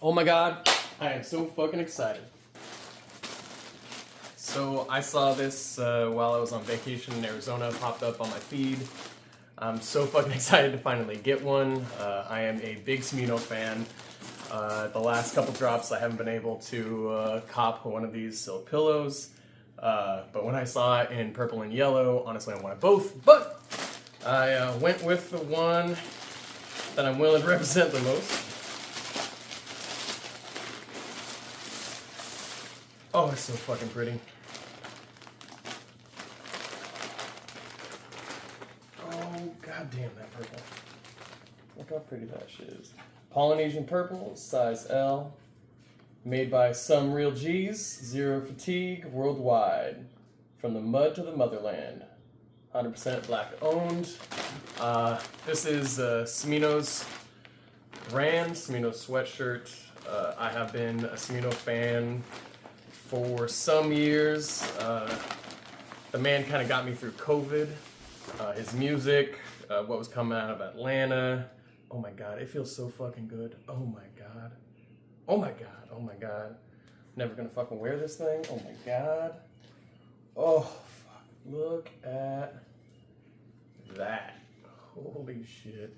Oh my god, I am so fucking excited. So I saw this while I was on vacation in Arizona, popped up on my feed. I'm so fucking excited to finally get one. I am a big Smino fan. The last couple drops I haven't been able to cop one of these silk pillows. But when I saw it in purple and yellow, honestly I wanted both. But I went with the one that I'm willing to represent the most. Oh, it's so fucking pretty. Oh, goddamn that purple. Look how pretty that shit is. Polynesian Purple, size L. Made by some real G's, zero fatigue, worldwide. From the mud to the motherland. 100% black owned. This is Smino's brand, Smino sweatshirt. I have been a Smino fan for some years. The man kind of got me through COVID. His music, what was coming out of Atlanta. Oh my god, it feels so fucking good. Oh my god. Oh my god, oh my god. Never gonna fucking wear this thing. Oh my god. Oh, fuck. Look at that. Holy shit.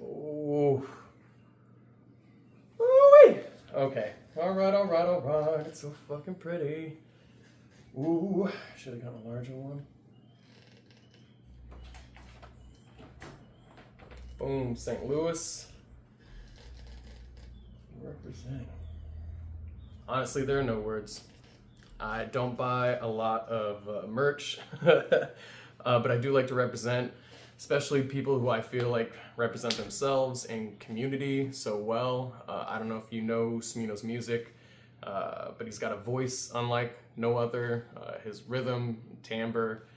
Oh. Ooh-wee. Okay. Alright. It's so fucking pretty. Ooh. Should have gotten a larger one. Boom, St. Louis. Representing. Honestly, there are no words. I don't buy a lot of merch, but I do like to represent, especially people who I feel like represent themselves and community so well. I don't know if you know Smino's music, but he's got a voice unlike no other. His rhythm, timbre,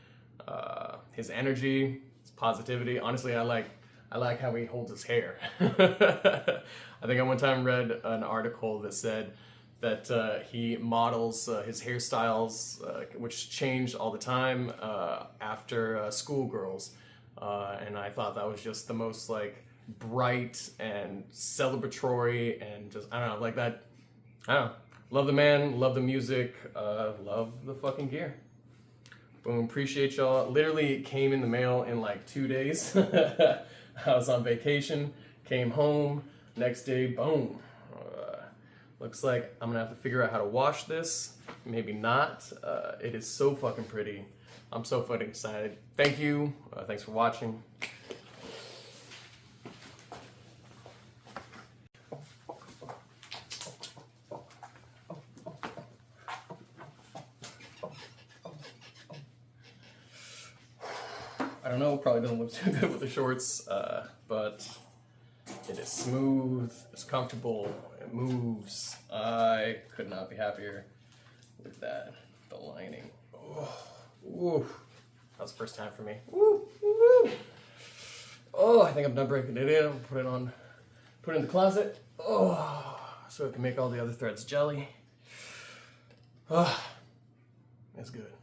his energy, his positivity. Honestly, I like how he holds his hair. I think I one time read an article that said that he models his hairstyles, which change all the time after schoolgirls. And I thought that was just the most like bright and celebratory and just, I don't know, like that. I don't know. Love the man, love the music, love the fucking gear. Boom, appreciate y'all. Literally came in the mail in like 2 days. I was on vacation, came home, next day, boom. Looks like I'm gonna have to figure out how to wash this. Maybe not. It is so fucking pretty. I'm so fucking excited. Thank you. Thanks for watching. I don't know, probably doesn't look too good with the shorts, but it is smooth, it's comfortable, it moves. I could not be happier with that. The lining. Oh, ooh. That was the first time for me. Woo, woo. Oh, I think I'm done breaking it in. I'll put it in the closet. Oh, so it can make all the other threads jelly. Oh, it's good.